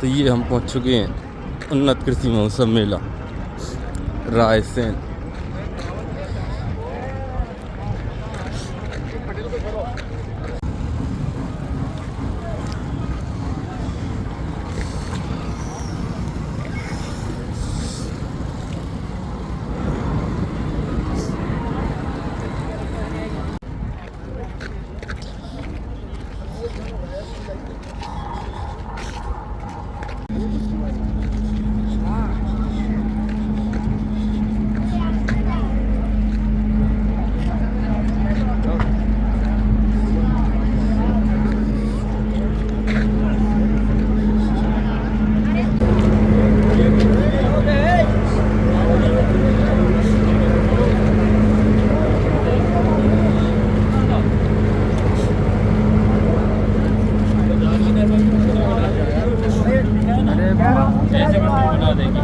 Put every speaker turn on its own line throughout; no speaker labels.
तो ये हम पहुंच चुके हैं उन्नत कृषि महोत्सव मेला रायसेन।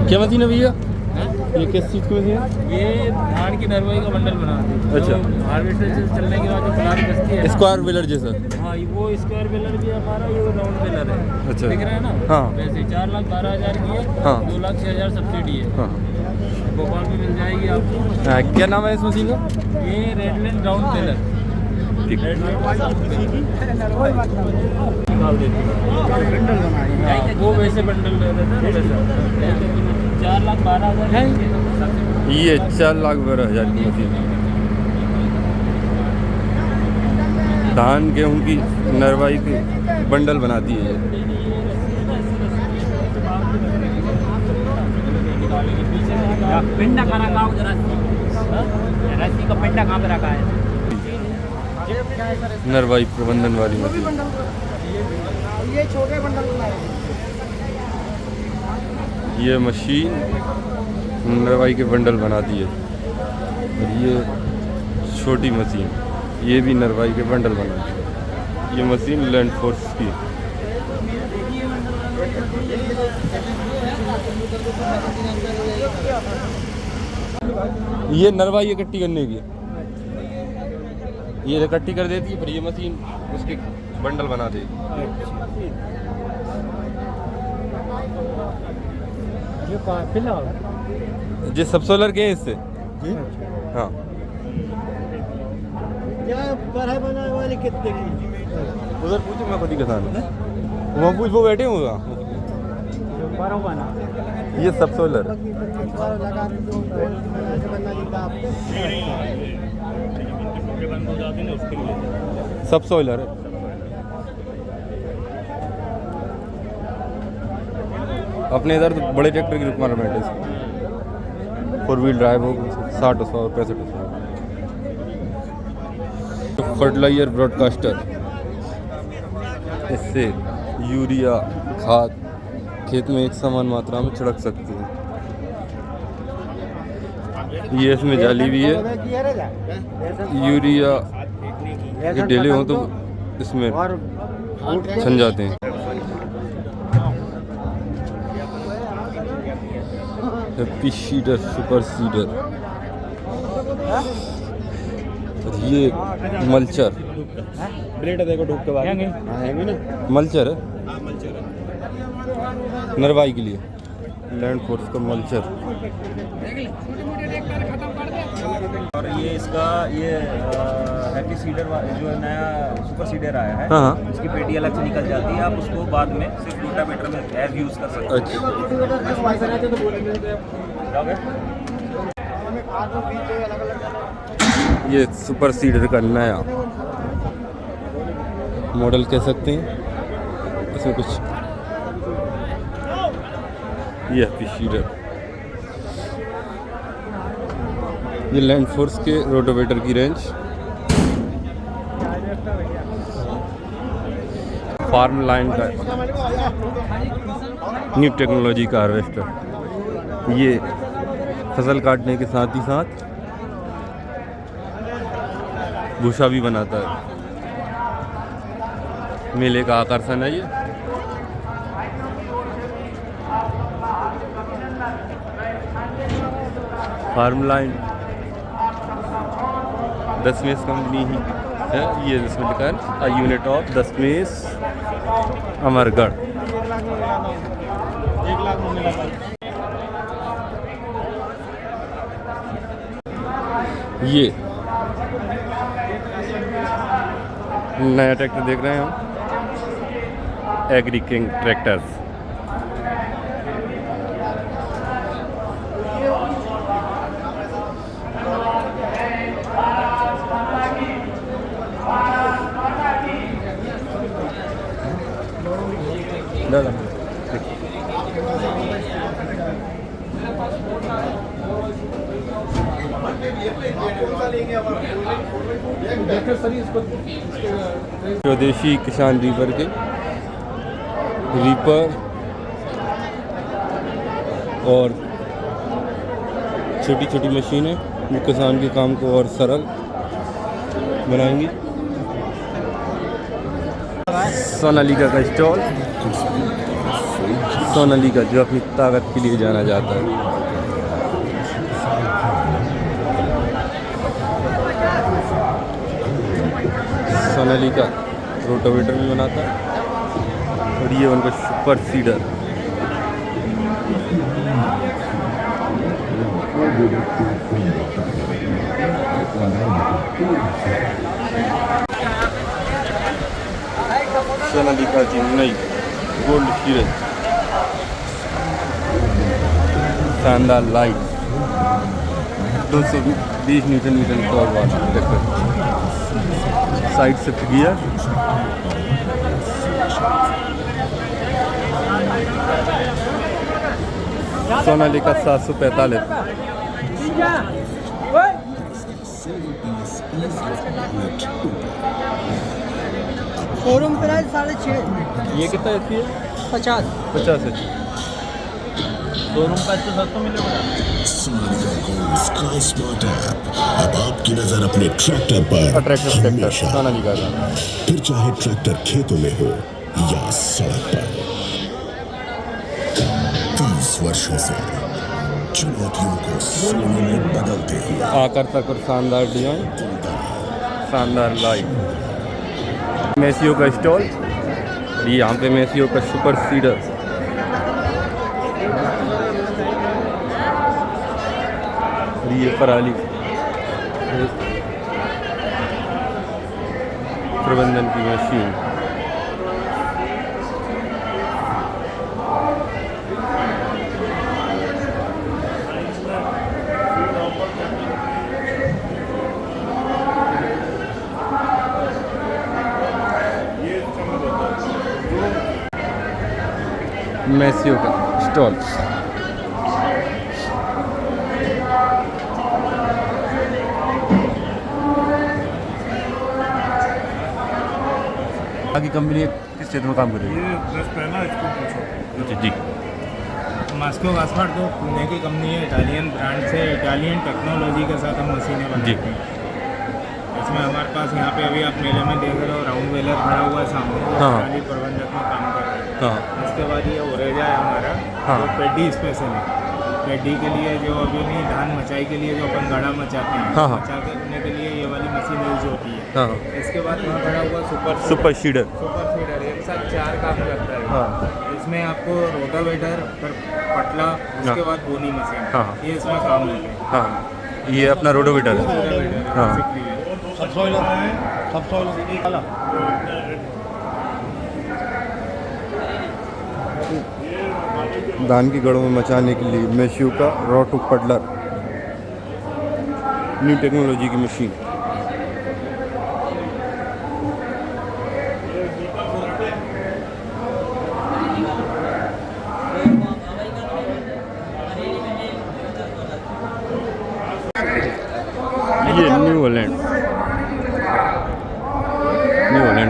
क्या मशीन है भैया? ये किस चीज़ की मशीन है?
ये धान की नरवाई का बंडल बनाते हैं।
अच्छा।
हार्वेस्टर से चलने के बाद जो प्लाट बचती है,
स्क्वायर व्हीलर जैसा?
हाँ, वो स्क्वायर बेलर भी हमारा, ये राउंड बेलर है।
अच्छा।
दिख रहा है ना?
हाँ।
वैसे 4,12,000 की है।
हाँ।
2,06,000 सब्सिडी है।
हाँ।
भोपाल में मिल जाएगी आपको।
क्या नाम है इस मशीन का?
ये रेडलैंड राउंड बेलर।
ठीक।
वो वैसे बंडल रहता है वैसा। 4,12,000 है।
ये 4,12,000 की मशीन है। धान गेहूं की नरवाई के बंडल बनाती है ये।
पिंडा का रखा हो जरा, रस्सी का पिंडा कहाँ पे रखा है?
नरवाई प्रबंधन वाली मशीन।
ये छोटे बंडल बनाए।
ये मशीन नरवाई के बंडल बनाती है। और ये छोटी मशीन, ये भी नरवाई के बंडल बनाती है। ये मशीन लैंड फोर्स की। ये नरवाई इकट्ठी करने की, ये इकट्ठी कर देती है, फिर ये मशीन उसके बंडल बना देगी। ये सब सोलर के हैं इससे? हाँ।
क्या बनाने वाले कितने की?
उधर पूछो, मैं खुद ही किसान हूँ। वहाँ पूछ, वो बैठे होगा। ये सब सोलर सब सोलर है। अपने इधर तो बड़े ट्रैक्टर की रिक्वायरमेंट है इसकी। 4 व्हील ड्राइव हो 60 और 65। फर्टिलाइजर ब्रॉडकास्टर, इससे यूरिया खाद खेत में एक समान मात्रा में छिड़क सकते हैं। ये इसमें जाली भी है, यूरिया के डेले हो तो इसमें छन जाते हैं। Happy seeder, super seeder. ये मल्चर,
ब्लेड देखो ढूक के बाद ना
मल्चर है नरवाई के लिए। लैंड फोर्स का मल्चर।
और ये इसका हैप्पी सीडर जो नया सुपर सीडर आया है,
हाँ।
उसकी पेटी अलग से निकल जाती है। आप उसको बाद में सिर्फ रोटावेटर में एज यूज़ कर सकते
अच्छा। ये सुपर सीडर का नया मॉडल कह सकते हैं। इसमें कुछ ये हैप्पी सीडर, ये लैंड फोर्स के रोटावेटर की रेंज। फार्म लाइन का न्यू टेक्नोलॉजी का हार्वेस्टर। ये फसल काटने के साथ ही साथ भूसा भी बनाता है। मेले का आकर्षण है ये। फार्म लाइन दशमेश कंपनी ही है। ये इसमें लिखा है अ यूनिट ऑफ दशमेश अमरगढ़।
1,00,000 में मिला था।
ये नया ट्रैक्टर देख रहे हैं हम, एग्री किंग ट्रैक्टर्स। स्वदेशी किसान रीपर के रीपर और छोटी छोटी मशीनें जो किसान के काम को और सरल बनाएंगी। सोनालिका का स्टॉल, सोनालिका जो अपनी ताकत के लिए जाना जाता है। सोनालिका रोटावेटर भी बनाता है और ये उनका सुपर सीडर। सोनालिका की नई गोल्ड सीरीज शानदार लाइट 220 न्यूटन मीटर पावर वाला tractor, side shift gear, Sonalika 745।
Showroom price 6.5।
ये कितना एचपी है? 50 एचपी।
शोरूम का तो सस्ता मिलेगा।
Sonalika gold sky smart app अब आपकी नजर अपने ट्रैक्टर पर
ट्रैक्टर
हमेशा,
सोनालिका का।
फिर चाहे ट्रैक्टर खेतों में हो या सड़क पर। 30 वर्षों से चुनौतियों को सोने में बदलते हुए
आकर्षक और शानदार डिजाइन, शानदार लाइट। मैसियो का स्टॉल, ये यहाँ पे मैसियो का सुपर सीडर। ये पराली प्रबंधन की मशीन। मैसियो का स्टॉल। आगे कंपनी किस क्षेत्र में काम कर रही है?
ये बस पहला इसको पूछो।
जी।
मास्को गास्पार्ड तो पुणे की कंपनी है, इटालियन ब्रांड से, इटालियन टेक्नोलॉजी के साथ हम मशीनें बनाते हैं। इसमें हमारे पास यहाँ पे अभी आप मेले में देख रहे हो राउंड वेलर खड़ा हुआ है सामने,
हाँ।
इटाली प्रबंधक में काम कर रहे हैं।
हाँ
इसके बाद ये ओरेजा है हमारा,
हाँ।
जो पेडी स्पेशल है। पेडी के लिए जो अभी नहीं धान मचाई के लिए जो अपन गाड़ा मचाते हैं,
हाँ, हाँ।
मचा के रखने के लिए ये वाली मशीन यूज होती है।
हाँ।
इसके बाद वहाँ खड़ा हुआ
सुपर सीडर।
सुपर फीडर एक साथ 4 काम करता है।
हाँ।
इसमें आपको रोटावेटर, फिर पटला, उसके बाद बोनी मशीन,
हाँ।
ये इसमें काम होते हैं।
हाँ, ये अपना रोटावेटर है।
रोटावेटर
हाँ। धान की गड़ों में मचाने के लिए मैसियो का रोटो पडलर, न्यू टेक्नोलॉजी की मशीन। ये न्यू हॉलैंड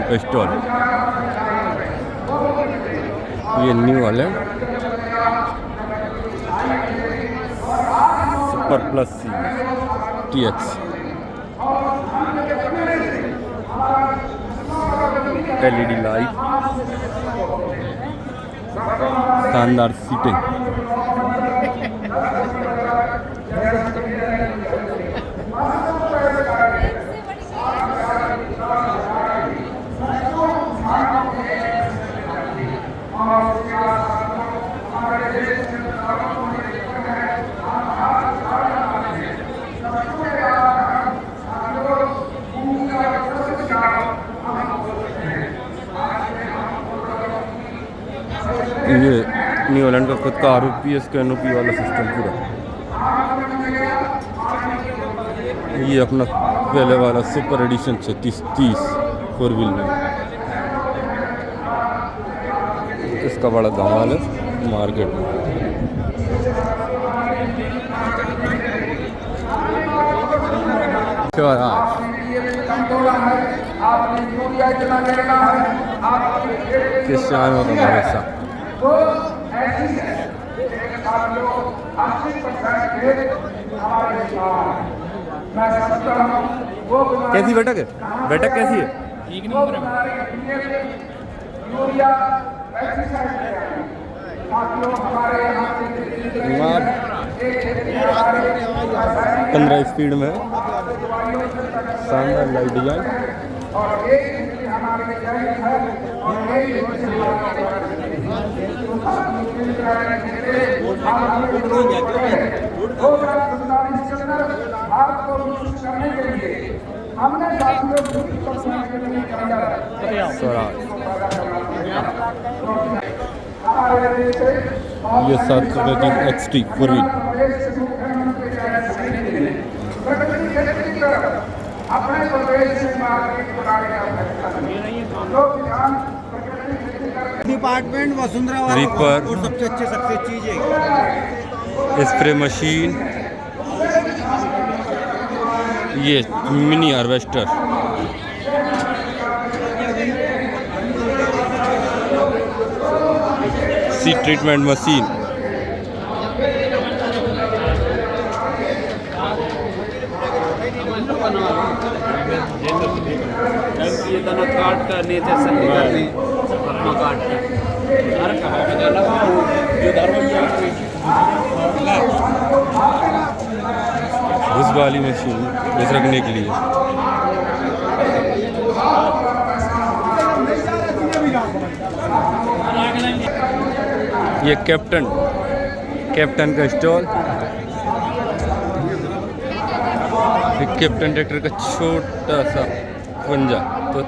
का स्टॉल। ये न्यू हॉलैंड सुपर प्लस सी TX LED लाइट, शानदार सीटें। न्यू हॉलैंड का खुद का ROPS कैनोपी वाला सिस्टम पूरा। ये अपना पहले वाला सुपर एडिशन 3630 4 व्हील में, इसका बड़ा धमाल है मार्केट में। क्रिस्टियानो का भरोसा। कैसी बैठक है? बैठक कैसी है?
एक नंबर है।
15 स्पीड में शानदार लाइट डिजाइन। ये 735 XT 4 व्हील।
डिपार्टमेंट वसुंधरा वाला
रीपर।
और सबसे अच्छी चीज है
स्प्रे मशीन, ये mini harvester, seed treatment machine,
ये दोनों काट कर नीचे से निकालने अपना काट कर अरे कहाँ पे जाना जो दरवाजा
घुस वाली मशीन इस रखने के लिए। ये कैप्टन का स्टॉल, कैप्टन ट्रैक्टर का छोटा सा पंजा। तो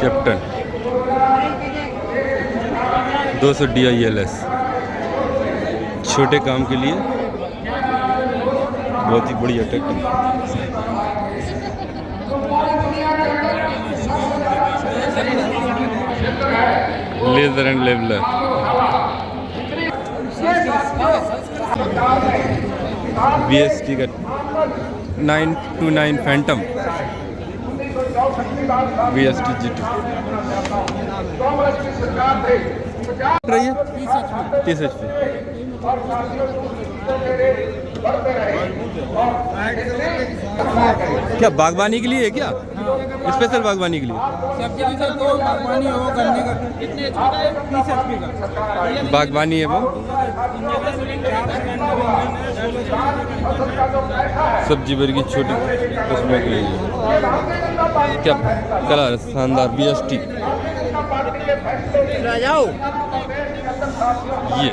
कैप्टन 200 DILS छोटे काम के लिए बहुत ही बढ़िया tractor. Laser and leveller, BST का 929 फैंटम BST GT रही है 30 HP। क्या बागवानी के लिए है क्या? स्पेशल बागवानी के लिए
बागवानी हो करने का कितने छोटा है 30 HP का
बागवानी है वो। सब्जी वर्गी छोटी उसमें के लिए क्या कलर शानदार BST। ये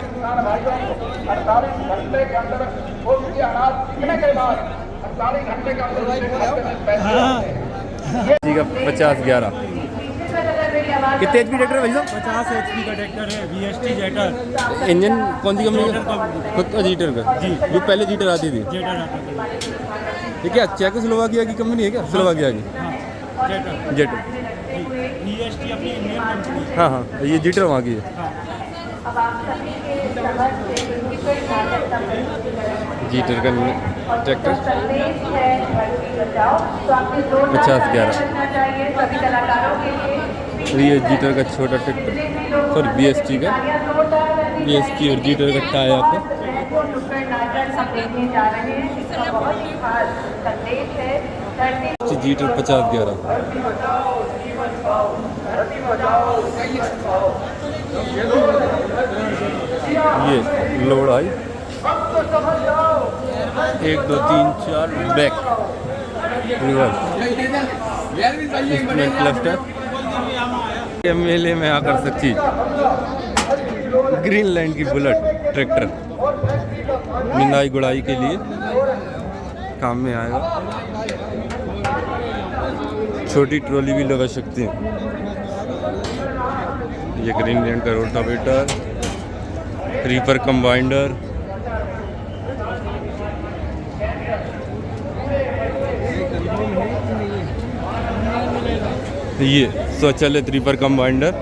जी का 5011 कितने HP ट्रैक्टर है भाई साहब?
50 HP का ट्रैक्टर है VST जेटर।
इंजन कौन सी कंपनी का? खुद का जीटर का जी, जो पहले जीटर आती थी।
जेटर आता है
ये क्या चेकोस्लोवाकिया की कंपनी है क्या? स्लोवाकिया की जेटर।
VST अपनी इंडियन कंपनी है।
हाँ हाँ, ये जीटर वहाँ की है। जीटर का ट्रैक्टर 5011। ये जीटर का छोटा ट्रैक्टर, सॉरी BST का, BST और जीटर का टाई अप है। जीटर 5011। ये लोड आई 1 2 3 4 बैक रिवर्स इंस्ट्रूमेंट क्लस्टर। मेले में आकर सकती ग्रीनलैंड की बुलेट ट्रैक्टर निंदाई गुड़ाई के लिए काम में आएगा। छोटी ट्रॉली भी लगा सकते हैं। ये ग्रीनलैंड का रोटावेटर, रीपर कंबाइंडर, ये स्वचालित रीपर कंबाइंडर,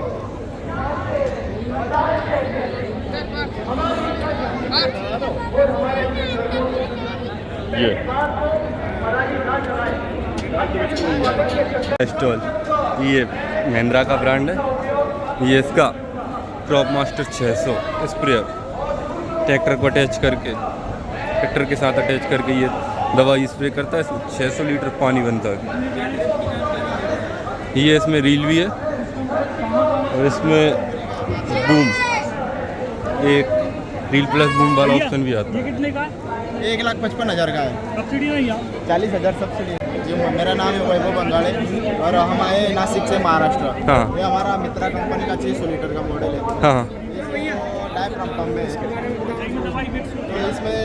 ये स्टॉल, ये महिंद्रा का ब्रांड है। ये इसका क्रॉप मास्टर 600 स्प्रेयर ट्रैक्टर को अटैच करके, ट्रैक्टर के साथ अटैच करके ये दवाई स्प्रे करता है। इसमें 600 लीटर पानी बनता है। ये इसमें रील भी है और इसमें बूम, एक रील प्लस बूम वाला ऑप्शन भी आता है।
कितने का?
1,55,000 का है।
सब्सिडी नहीं है?
40,000 सब्सिडी। जी मेरा नाम है वैभव बंगाले और हम आए नासिक से, महाराष्ट्र।
हाँ।
ये हमारा मित्रा कंपनी का 600 लीटर का मॉडल है।
हाँ
डायफ्राम कम है इसके, तो इसमें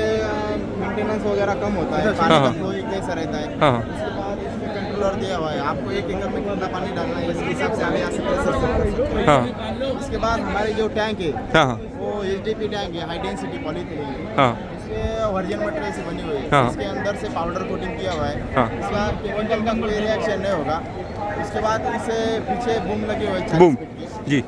मेंटेनेंस वगैरह कम होता है, पानी
हाँ।
का फ्लो एक जैसा रहता है।
हाँ।
उसके बाद इसमें कंट्रोलर दिया हुआ है, आपको 1 एकड़ में कितना पानी डालना है इसके हिसाब से हमें यहाँ से प्रेशर सेट कर सकते हैं।
हाँ
इसके बाद हमारी जो टैंक है
हाँ
वो HDP टैंक है, हाई डेंसिटी पॉलीथीन है।
हाँ
इसमें वर्जिन मटेरियल से बनी हुई है।
हाँ।
इसके अंदर से पाउडर कोटिंग किया हुआ है।
हाँ।
इसका केमिकल का कोई रिएक्शन नहीं होगा। उसके बाद इसे पीछे बूम लगी हुई है, 40
बूम
फीट की।
जी।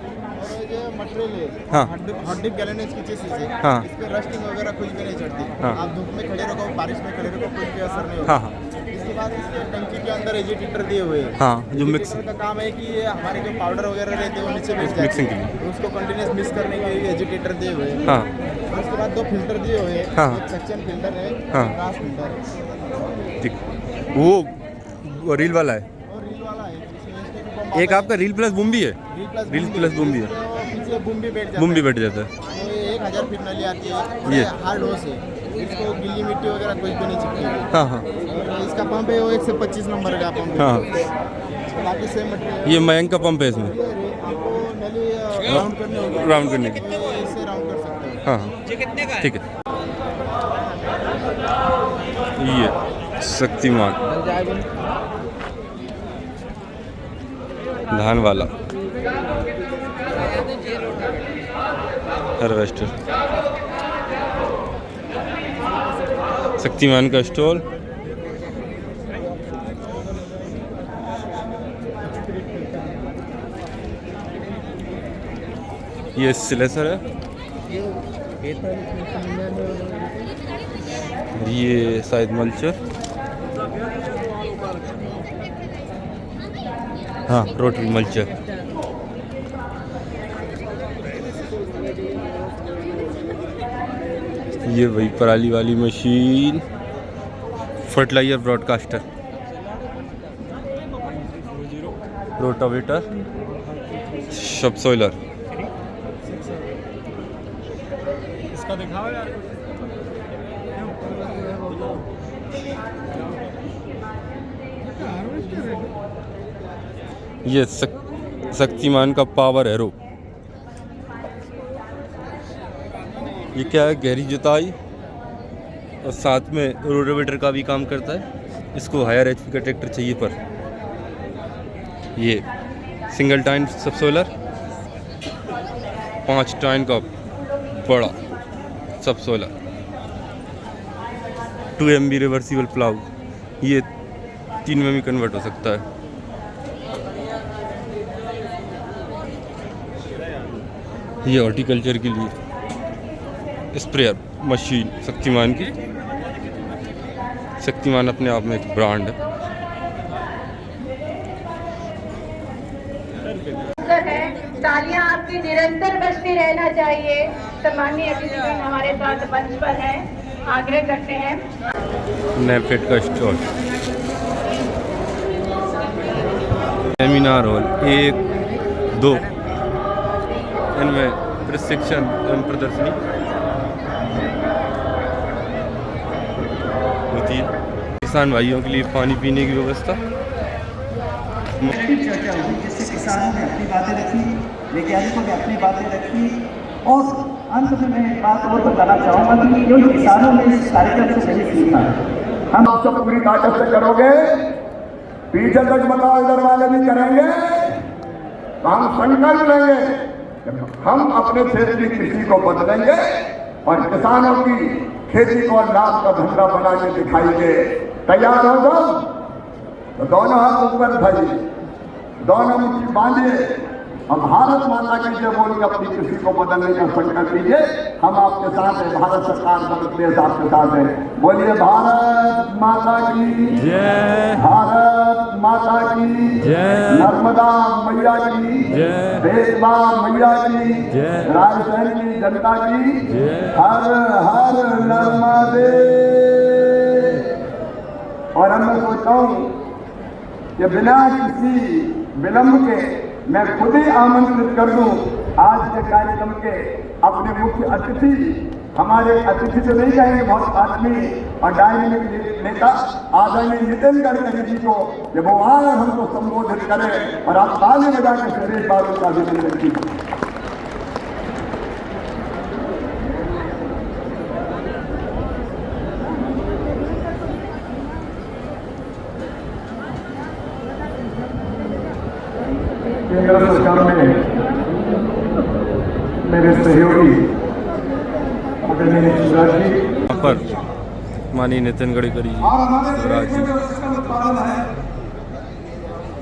और ये जो मटेरियल है,
हाँ।
हॉट डिप गैलेनेज की चीज़ है।
हाँ।
इस पे रस्टिंग वगैरह कुछ भी नहीं चढ़ती।
हाँ।
आप धूप में खड़े रहो, बारिश में खड़े रहो, कुछ भी असर नहीं होगा।
हाँ।
इसके बाद इसके टंकी के अंदर एजिटेटर दिए हुए हैं।
हाँ, जो मिक्स
एजिटेटर का काम है कि ये हमारे जो पाउडर वगैरह रहते हैं वो नीचे बैठ जाते
मिक्सिंग के
हैं।
लिए।
उसको कंटिन्यूस मिक्स करने के लिए एजिटेटर दिए हुए हैं।
हाँ
और उसके बाद 2 फिल्टर दिए हुए हैं।
हाँ।
एक सक्शन फिल्टर है,
हाँ।
ग्रास फिल्टर है
ठीक। वो रील वाला है।
और रील वाला है। इसमें STP पंप
एक आपका रील प्लस बूम भी है। रील प्लस बूम भी है।
पीछे बूम भी बैठ जाता
बूम भी
है।
बैठ जाता है।
तो ये 1000 फीट नली आती है।
ये।
ये हार्ड होस है, इसको गिल्ली मिट्टी वगैरह कुछ भी नहीं चिपकेगी।
हाँ हाँ
और इसका पंप है वो 125 नंबर का पंप है।
हाँ।
बाकी सेम मटेरियल।
ये मयंक का पंप है इसमें।
आपको नली राउंड करनी होगी,
राउंड करने की।
तो इससे राउंड कर सकते हो।
हाँ ठीक है। ये शक्तिमान धान वाला हार्वेस्टर, शक्तिमान का स्टॉल, ये सिलेसर है, ये शायद मल्चर, हाँ रोटरी मल्चर। ये वही पराली वाली machine, fertiliser broadcaster, rotavator, subsoiler.
इसका दिखाओ यार।
ये शक्तिमान का पावर एरो। ये क्या है, गहरी जुताई और साथ में रोटावेटर का भी काम करता है। इसको हायर HP का ट्रैक्टर चाहिए पर। ये सिंगल टाइन सबसॉइलर, 5 टाइन का बड़ा सबसॉइलर, 2 MB रिवर्सिबल प्लाउ। ये 3 में भी कन्वर्ट हो सकता है। ये हॉर्टिकल्चर के लिए स्प्रेयर मशीन शक्तिमान की। शक्तिमान अपने आप में एक ब्रांड है।
तालियां आपकी निरंतर बजती रहना चाहिए। सम्माननीय अतिथिगण हमारे साथ मंच पर हैं, आग्रह करते हैं।
नेफेड का स्टॉल, सेमिनार हॉल 1, 2, इनमें प्रशिक्षण एवं प्रदर्शनी होती है। किसान भाइयों के लिए पानी पीने की व्यवस्था।
चर्चा हुई जिससे किसानों ने अपनी बातें रखी, वैज्ञानिकों ने अपनी बातें रखी, और अंत में मैं एक बात और बताना चाहूँगा कि जो किसानों ने इस कार्यक्रम से नहीं सीखा, हम
आप सब पूरी ताकत से करोगे, पीछे तक बताओ, इधर वाले भी करेंगे, तो हम संकल्प लेंगे कि हम अपने क्षेत्र की कृषि को बदलेंगे और किसानों की खेती को लाभ का धंधा बना के दिखाएंगे। तैयार हो जाओ तो दोनों हाथ ऊपर उठाइए, दोनों मुट्ठी बांधिए और भारत माता की जय बोल के अपनी कृषि को बदलने का संकल्प लीजिए। हम आपके साथ हैं, भारत सरकार मदद देश आपके साथ है। बोलिए भारत माता की
जय,
भारत माता की
जय,
नर्मदा मैया की
जय,
बेतवा मैया की
जय,
राजस्थान की जनता की
जय।
हर हर नर्मदे। और मैं सोचता हूँ कि बिना किसी विलंब के मैं खुद ही आमंत्रित कर दूं आज के कार्यक्रम के अपने मुख्य अतिथि, हमारे अतिथि से नहीं कहेंगे, बहुत आदमी और डायनेमिक नेता आदरणीय नितिन गडकरी जी को, जब वो आए हमको संबोधित करें और आप ताली बजा के सुरेश बाबू का अभिनंदन कीजिए। केंद्र सरकार में मेरे सहयोगी आदरणीय शिवराज जी
यहाँ पर माननीय नितिन गडकरी जी,
और हमारे
शिवराज
देश
जी,
में जो इसका उत्पादन है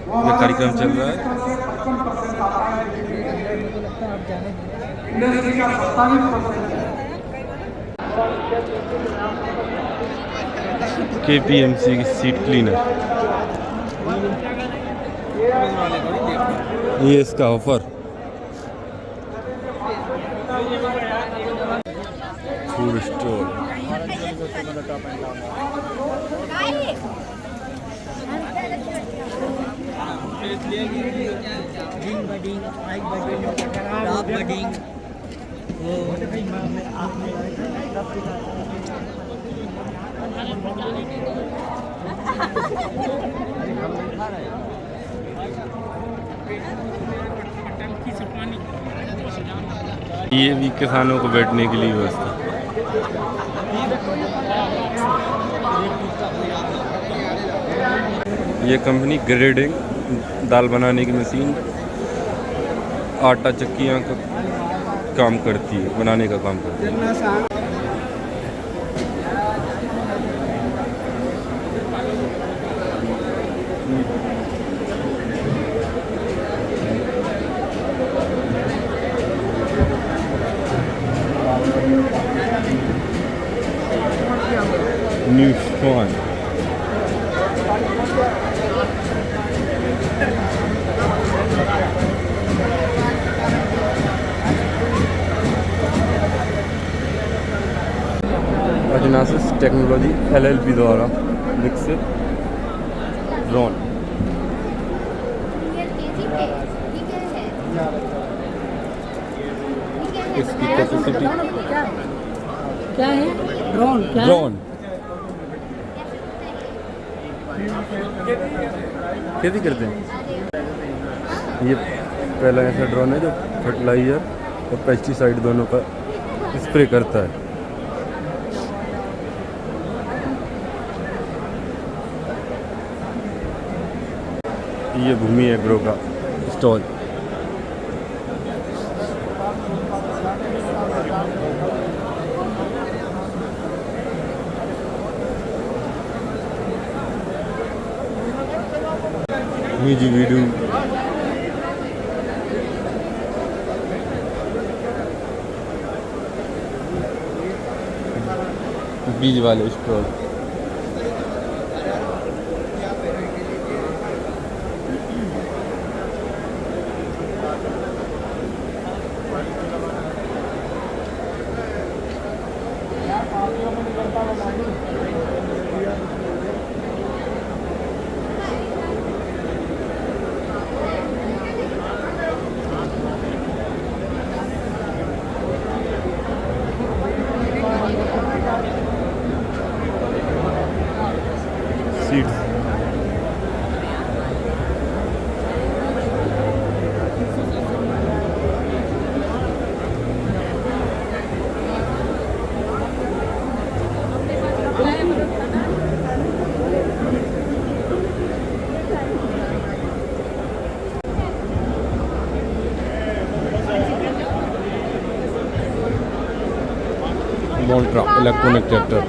वो
ये कार्यक्रम चल रहा है।
55% आता है, इंडस्ट्री का 27% है।
KPMC की सीट क्लीनर, ये इसका ऑफर। फूड स्टॉल, ये भी किसानों को बैठने के लिए व्यवस्था। ये कंपनी ग्रेडिंग, दाल बनाने की मशीन, आटा चक्कियाँ का काम करती है, बनाने का काम करती है। New Swan. अजनासिस टेक्नोलॉजी LLP द्वारा विकसित ड्रोन। इसकी कैपेसिटी
क्या है? ड्रोन क्या है?
ड्रोन खेती करते हैं। ये पहला ऐसा ड्रोन है जो फर्टिलाइजर और पेस्टिसाइड दोनों का स्प्रे करता है। ये भूमि एग्रो का स्टॉल। म्यूजिक वीडियो, बीज वाले स्टॉल। मोल्ट्रा electronic tractor.